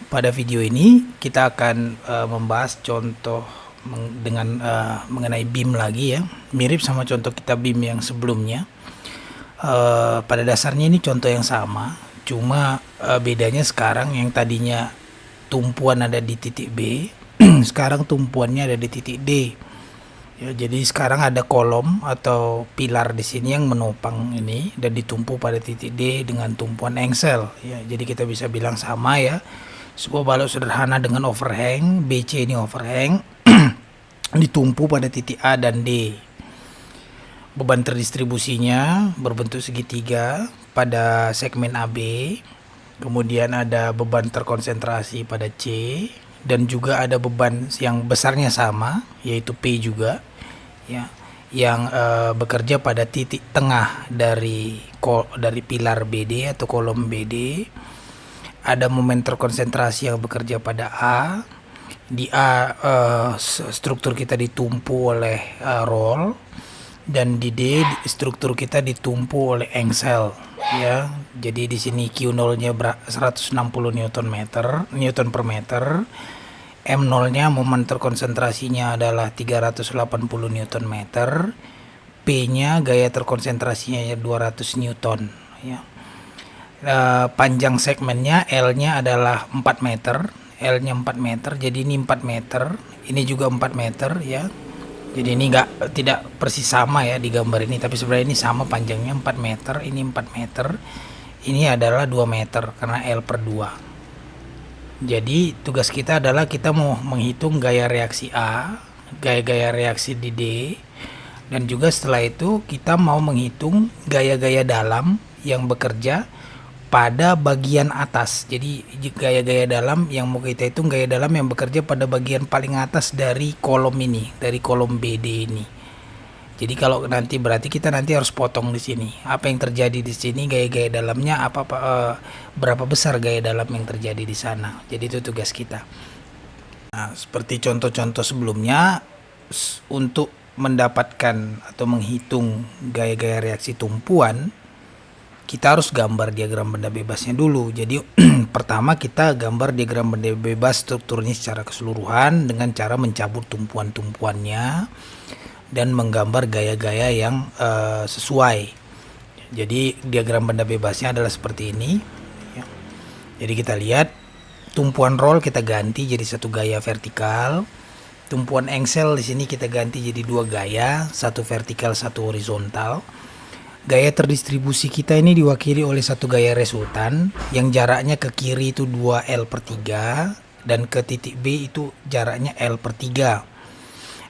Pada video ini kita akan membahas contoh mengenai BIM lagi ya, mirip sama contoh kita BIM yang sebelumnya. Pada dasarnya ini contoh yang sama, cuma bedanya sekarang yang tadinya tumpuan ada di titik B, sekarang tumpuannya ada di titik D. Ya, jadi sekarang ada kolom atau pilar di sini yang menopang ini dan ditumpu pada titik D dengan tumpuan engsel. Ya, jadi kita bisa bilang sama ya. Sebuah balok sederhana dengan overhang, BC ini overhang, ditumpu pada titik A dan D. Beban terdistribusinya berbentuk segitiga pada segmen AB. Kemudian ada beban terkonsentrasi pada C. Dan juga ada beban yang besarnya sama, yaitu P juga. Ya, yang bekerja pada titik tengah dari pilar BD atau kolom BD. Ada momen terkonsentrasi yang bekerja pada A. Di A struktur kita ditumpu oleh roll, dan di D struktur kita ditumpu oleh engsel ya. Jadi di sini Q0-nya 160 Newton per meter. M0-nya momen terkonsentrasinya adalah 380 Newton meter. P-nya gaya terkonsentrasinya 200 Newton ya. Panjang segmennya L-nya adalah 4 meter. L-nya 4 meter, jadi ini 4 meter. Ini juga 4 meter ya. Jadi ini tidak persis sama ya di gambar ini, tapi sebenarnya ini sama panjangnya 4 meter, ini 4 meter. Ini adalah 2 meter karena L per 2. Jadi tugas kita adalah kita mau menghitung gaya reaksi A, gaya-gaya reaksi di D, dan juga setelah itu kita mau menghitung gaya-gaya dalam yang bekerja pada bagian atas. Jadi gaya-gaya dalam yang mau kita hitung, gaya dalam yang bekerja pada bagian paling atas dari kolom ini, dari kolom BD ini. Jadi kalau nanti berarti kita nanti harus potong di sini. Apa yang terjadi di sini, gaya-gaya dalamnya berapa besar gaya dalam yang terjadi di sana. Jadi itu tugas kita. Nah, seperti contoh-contoh sebelumnya, untuk mendapatkan atau menghitung gaya-gaya reaksi tumpuan, kita harus gambar diagram benda bebasnya dulu. Jadi pertama kita gambar diagram benda bebas strukturnya secara keseluruhan dengan cara mencabut tumpuan-tumpuannya dan menggambar gaya-gaya yang sesuai. Jadi diagram benda bebasnya adalah seperti ini ya. Jadi kita lihat tumpuan roll kita ganti jadi satu gaya vertikal. Tumpuan engsel di sini kita ganti jadi dua gaya, satu vertikal satu horizontal. Gaya terdistribusi kita ini diwakili oleh satu gaya resultan yang jaraknya ke kiri itu 2L per 3 dan ke titik B itu jaraknya L per 3.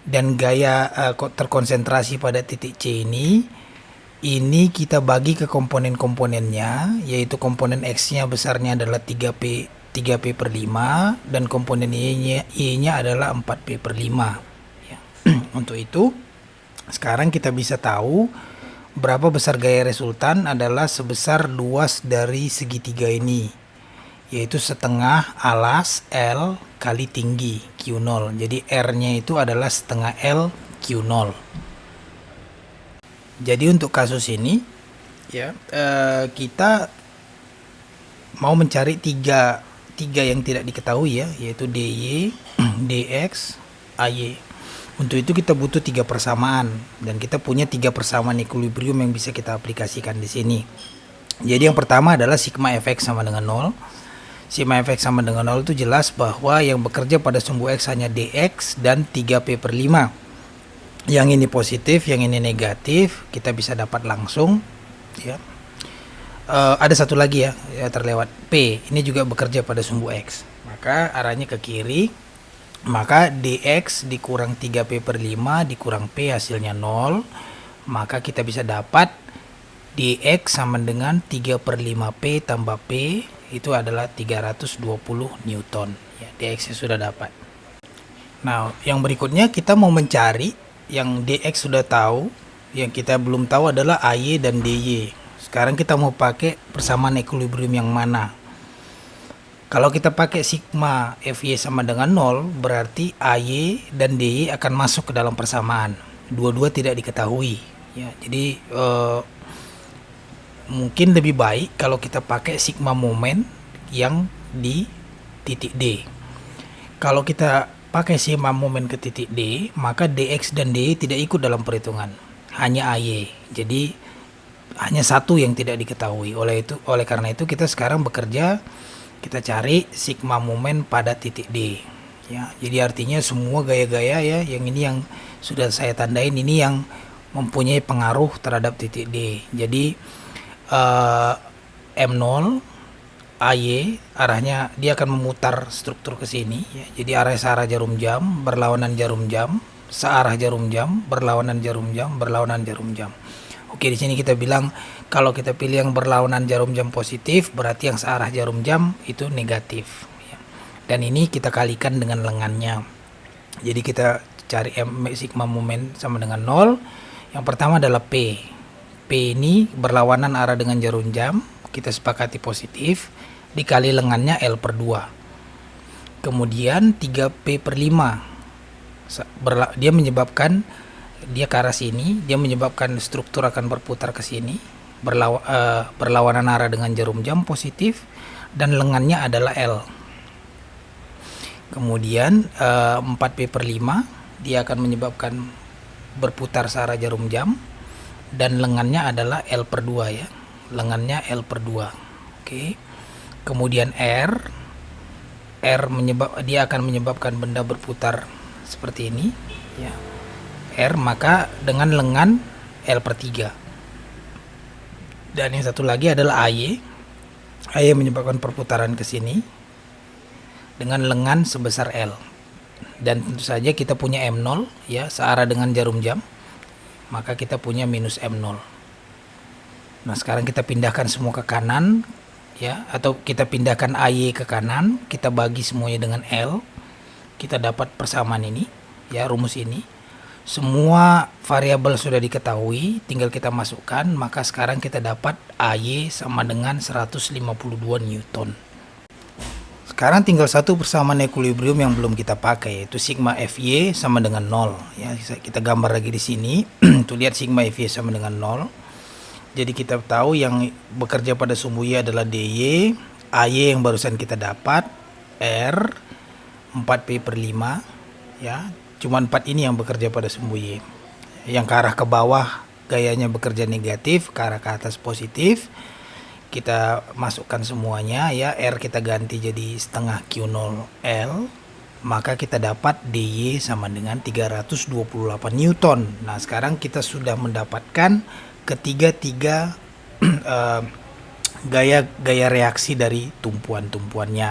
Dan gaya terkonsentrasi pada titik C ini kita bagi ke komponen-komponennya, yaitu komponen X-nya besarnya adalah 3P per 5 dan komponen Y-nya adalah 4P per 5 ya. Untuk itu sekarang kita bisa tahu berapa besar gaya resultan adalah sebesar luas dari segitiga ini, yaitu setengah alas L kali tinggi Q0. Jadi R-nya itu adalah setengah L Q0. Jadi untuk kasus ini ya kita mau mencari tiga yang tidak diketahui ya, yaitu DY, DX, AY. Untuk itu kita butuh 3 persamaan dan kita punya 3 persamaan equilibrium yang bisa kita aplikasikan di sini. Jadi yang pertama adalah sigma fx sama dengan 0. Sigma fx sama dengan 0 itu jelas bahwa yang bekerja pada sumbu X hanya dx dan 3P per 5. Yang ini positif, yang ini negatif, kita bisa dapat langsung ya. Ada satu lagi ya terlewat, P ini juga bekerja pada sumbu X, maka arahnya ke kiri. Maka dx dikurang 3P per 5 dikurang P hasilnya 0. Maka kita bisa dapat dx sama dengan 3 per 5P tambah P itu adalah 320 Newton ya, dx nya sudah dapat. Nah yang berikutnya kita mau mencari yang dx sudah tahu, yang kita belum tahu adalah AY dan DY. Sekarang kita mau pakai persamaan equilibrium yang mana? Kalau kita pakai sigma Fy sama dengan 0, berarti AY dan DY akan masuk ke dalam persamaan. Dua-dua tidak diketahui ya. Jadi mungkin lebih baik kalau kita pakai sigma momen yang di titik D. Kalau kita pakai sigma momen ke titik D, maka dx dan dy tidak ikut dalam perhitungan, hanya AY. Jadi hanya satu yang tidak diketahui. Oleh karena itu kita sekarang bekerja, kita cari sigma momen pada titik D. Ya, jadi artinya semua gaya-gaya ya, yang ini yang sudah saya tandain, ini yang mempunyai pengaruh terhadap titik D. Jadi M0 AY arahnya dia akan memutar struktur ke sini ya. Jadi arah searah jarum jam, berlawanan jarum jam, searah jarum jam, berlawanan jarum jam, berlawanan jarum jam. Oke, di sini kita bilang kalau kita pilih yang berlawanan jarum jam positif, berarti yang searah jarum jam itu negatif ya. Dan ini kita kalikan dengan lengannya. Jadi kita cari sigma momen sama dengan 0. Yang pertama adalah P. P ini berlawanan arah dengan jarum jam, kita sepakati positif, dikali lengannya L per 2. Kemudian 3P/5 dia menyebabkan, dia ke arah sini, dia menyebabkan struktur akan berputar ke sini, berlawanan arah dengan jarum jam positif, dan lengannya adalah L. Kemudian 4P/5 dia akan menyebabkan berputar searah jarum jam, dan lengannya adalah L per 2 ya, lengannya L per 2. Oke. Kemudian R dia akan menyebabkan benda berputar seperti ini ya, R, maka dengan lengan L per 3. Dan yang satu lagi adalah AY menyebabkan perputaran ke sini dengan lengan sebesar L. Dan tentu saja kita punya M0 ya, searah dengan jarum jam, maka kita punya minus M0. Nah, sekarang kita pindahkan semua ke kanan ya, atau kita pindahkan AY ke kanan, kita bagi semuanya dengan L, kita dapat persamaan ini ya, rumus ini. Semua variabel sudah diketahui, tinggal kita masukkan, maka sekarang kita dapat AY sama dengan 152 Newton. Sekarang tinggal satu persamaan equilibrium yang belum kita pakai, yaitu sigma Fy sama dengan 0 ya. Kita gambar lagi di sini. Tuh, lihat sigma Fy sama dengan 0. Jadi kita tahu yang bekerja pada sumbu Y adalah dy, AY yang barusan kita dapat, R 4P/5 ya. Cuma 4 ini yang bekerja pada sumbu Y. Yang ke arah ke bawah gayanya bekerja negatif, ke arah ke atas positif. Kita masukkan semuanya ya, R kita ganti jadi setengah Q0L, maka kita dapat dy sama dengan 328 Newton. Nah, sekarang kita sudah mendapatkan ketiga gaya reaksi dari tumpuan-tumpuannya.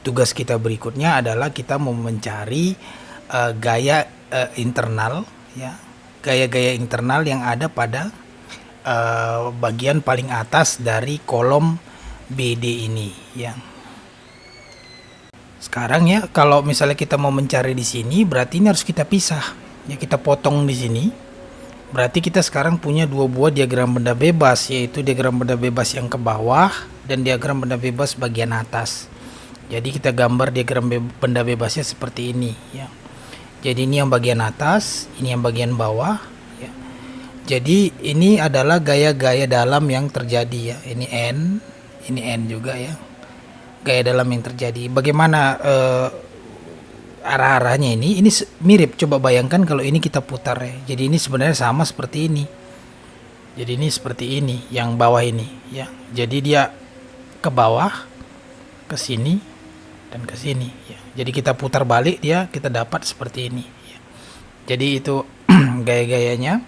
Tugas kita berikutnya adalah kita mau mencari gaya internal ya, gaya-gaya internal yang ada pada bagian paling atas dari kolom BD ini ya. Sekarang ya, kalau misalnya kita mau mencari di sini, berarti ini harus kita pisah ya, kita potong di sini. Berarti kita sekarang punya dua buah diagram benda bebas, yaitu diagram benda bebas yang ke bawah dan diagram benda bebas bagian atas. Jadi kita gambar diagram benda bebasnya seperti ini ya. Jadi ini yang bagian atas, ini yang bagian bawah ya. Jadi ini adalah gaya-gaya dalam yang terjadi ya. Ini N juga ya. Gaya dalam yang terjadi. Bagaimana arah-arahnya ini mirip. Coba bayangkan kalau ini kita putar ya. Jadi ini sebenarnya sama seperti ini. Jadi ini seperti ini, yang bawah ini ya. Jadi dia ke bawah, ke sini, dan ke sini ya. Jadi kita putar balik dia, kita dapat seperti ini ya. Jadi itu gaya-gayanya.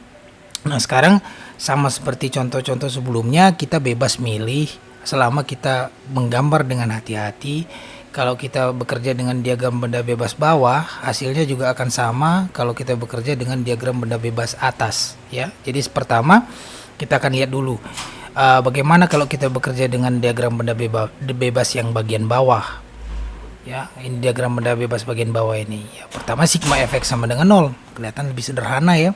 Nah, sekarang sama seperti contoh-contoh sebelumnya, kita bebas milih selama kita menggambar dengan hati-hati. Kalau kita bekerja dengan diagram benda bebas bawah, hasilnya juga akan sama kalau kita bekerja dengan diagram benda bebas atas ya. Jadi pertama kita akan lihat dulu bagaimana kalau kita bekerja dengan diagram benda bebas yang bagian bawah ya. Ini diagram benda bebas bagian bawah ini ya. Pertama sigma Fx sama dengan 0, kelihatan lebih sederhana ya.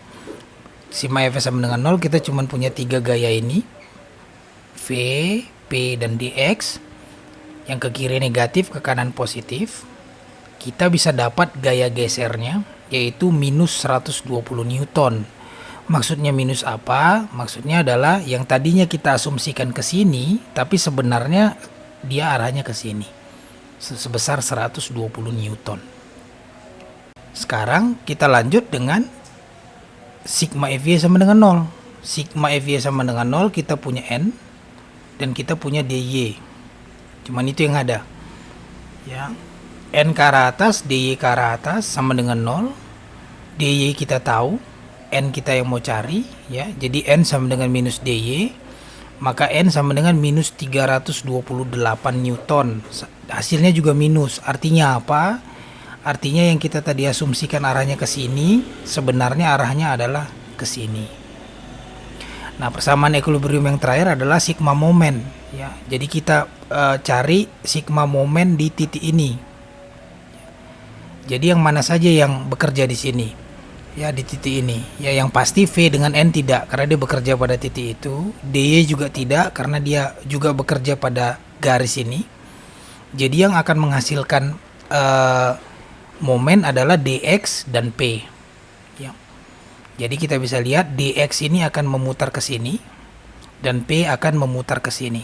Sigma Fx sama dengan 0, kita cuma punya 3 gaya ini, V, P, dan dx. Yang ke kiri negatif, ke kanan positif. Kita bisa dapat gaya gesernya, yaitu minus 120 Newton. Maksudnya minus apa? Maksudnya adalah yang tadinya kita asumsikan ke sini, tapi sebenarnya dia arahnya ke sini sebesar 120 Newton. Sekarang kita lanjut dengan sigma FY sama dengan 0. Sigma FY sama dengan 0, kita punya N dan kita punya DY. Cuman itu yang ada. Ya. N ke arah atas, DY ke arah atas sama dengan 0. DY kita tahu, N kita yang mau cari, ya. Jadi N sama dengan minus DY, maka N sama dengan minus 328 Newton. Hasilnya juga minus. Artinya apa? Artinya yang kita tadi asumsikan arahnya ke sini, sebenarnya arahnya adalah ke sini. Nah, persamaan equilibrium yang terakhir adalah sigma momen, ya. Jadi kita cari sigma momen di titik ini. Jadi yang mana saja yang bekerja di sini? Ya, di titik ini. Ya, yang pasti V dengan N tidak, karena dia bekerja pada titik itu. DY juga tidak, karena dia juga bekerja pada garis ini. Jadi yang akan menghasilkan momen adalah dx dan p, ya. Jadi kita bisa lihat dx ini akan memutar ke sini dan p akan memutar ke sini,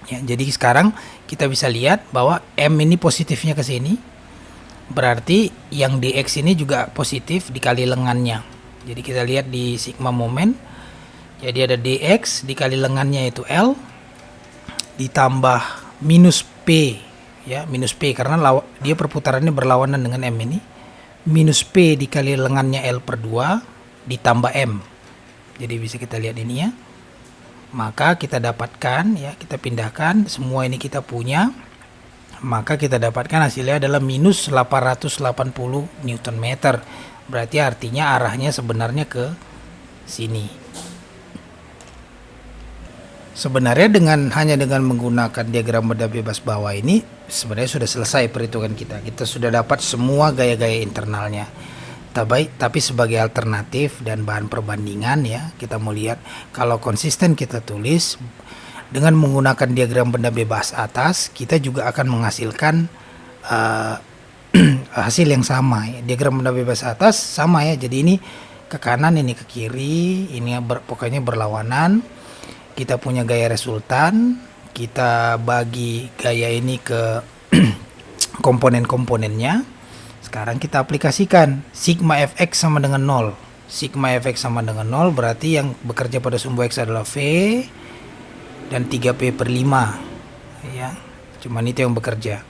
ya. Jadi sekarang kita bisa lihat bahwa m ini positifnya ke sini, berarti yang dx ini juga positif dikali lengannya. Jadi kita lihat di sigma momen, jadi ada dx dikali lengannya itu L ditambah minus p, ya, minus P karena dia perputarannya berlawanan dengan M ini, minus P dikali lengannya L per 2 ditambah M. Jadi bisa kita lihat ini, ya. Maka kita dapatkan, ya, kita pindahkan semua ini kita punya, maka kita dapatkan hasilnya adalah minus 880 Newton meter. Berarti artinya arahnya sebenarnya ke sini. Sebenarnya hanya dengan menggunakan diagram benda bebas bawah ini sebenarnya sudah selesai perhitungan kita. Kita sudah dapat semua gaya-gaya internalnya. Tapi sebagai alternatif dan bahan perbandingan, ya, kita mau lihat kalau konsisten kita tulis dengan menggunakan diagram benda bebas atas, kita juga akan menghasilkan hasil yang sama, ya. Diagram benda bebas atas sama, ya. Jadi ini ke kanan, ini ke kiri, ini pokoknya berlawanan. Kita punya gaya resultan, kita bagi gaya ini ke komponen-komponennya. Sekarang kita aplikasikan sigma fx sama dengan 0. Sigma fx sama dengan 0 berarti yang bekerja pada sumbu x adalah V dan 3P per 5, ya. Cuman itu yang bekerja.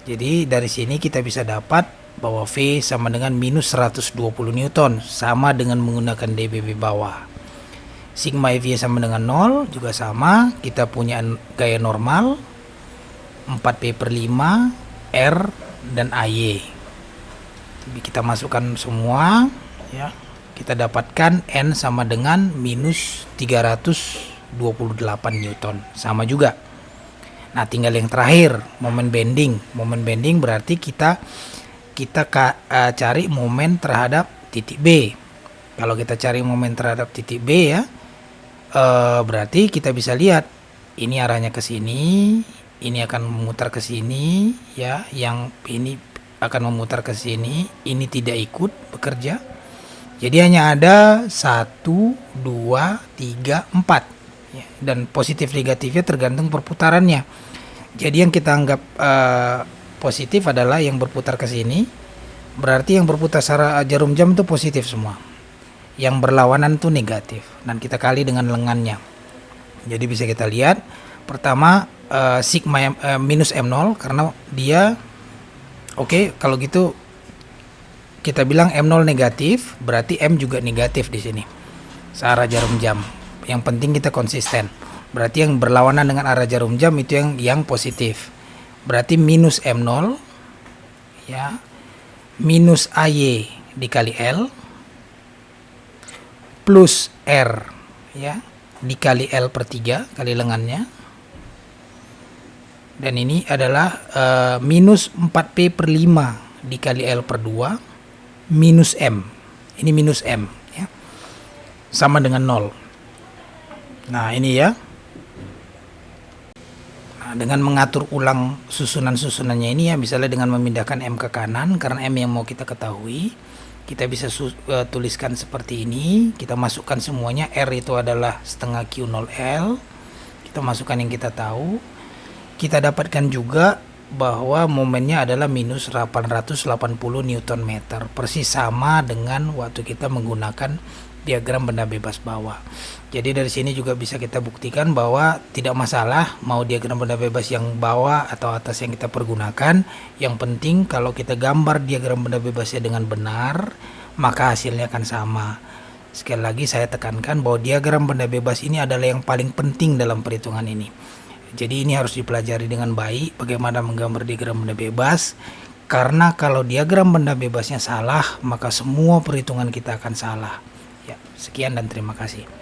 Jadi dari sini kita bisa dapat bahwa V sama dengan minus 120 Newton, sama dengan menggunakan DBB bawah. Sigma FY sama dengan 0 juga sama, kita punya gaya normal 4P per 5 R dan AY. Kita masukkan semua, ya. Kita dapatkan N sama dengan minus 328 Newton, sama juga. Nah, tinggal yang terakhir, momen bending. Momen bending berarti kita cari momen terhadap titik B. Kalau kita cari momen terhadap titik B, ya, berarti kita bisa lihat ini arahnya ke sini, ini akan memutar ke sini, ya, yang ini akan memutar ke sini, ini tidak ikut bekerja. Jadi hanya ada 1, 2, 3, 4, ya, dan positif negatifnya tergantung perputarannya. Jadi yang kita anggap positif adalah yang berputar ke sini, berarti yang berputar secara jarum jam itu positif semua. Yang berlawanan itu negatif, dan kita kali dengan lengannya. Jadi bisa kita lihat pertama sigma minus M0 karena dia oke, kalau gitu kita bilang M0 negatif, berarti M juga negatif di sini searah jarum jam. Yang penting kita konsisten. Berarti yang berlawanan dengan arah jarum jam itu yang positif. Berarti minus M0, ya, minus AY dikali L plus R, ya, dikali L per 3 kali lengannya. Dan ini adalah minus 4P per 5 dikali L per 2 minus M. Ini minus M, ya, sama dengan 0. Nah, ini, ya. Nah, dengan mengatur ulang susunan-susunannya ini, ya, misalnya dengan memindahkan M ke kanan karena M yang mau kita ketahui, kita bisa tuliskan seperti ini. Kita masukkan semuanya. R itu adalah setengah Q0L. Kita masukkan yang kita tahu. Kita dapatkan juga bahwa momennya adalah minus 880 Newton meter, persis sama dengan waktu kita menggunakan diagram benda bebas bawah. Jadi dari sini juga bisa kita buktikan bahwa tidak masalah mau diagram benda bebas yang bawah atau atas yang kita pergunakan. Yang penting kalau kita gambar diagram benda bebasnya dengan benar, maka hasilnya akan sama. Sekali lagi saya tekankan bahwa diagram benda bebas ini adalah yang paling penting dalam perhitungan ini. Jadi ini harus dipelajari dengan baik bagaimana menggambar diagram benda bebas. Karena kalau diagram benda bebasnya salah, maka semua perhitungan kita akan salah. Ya, sekian dan terima kasih.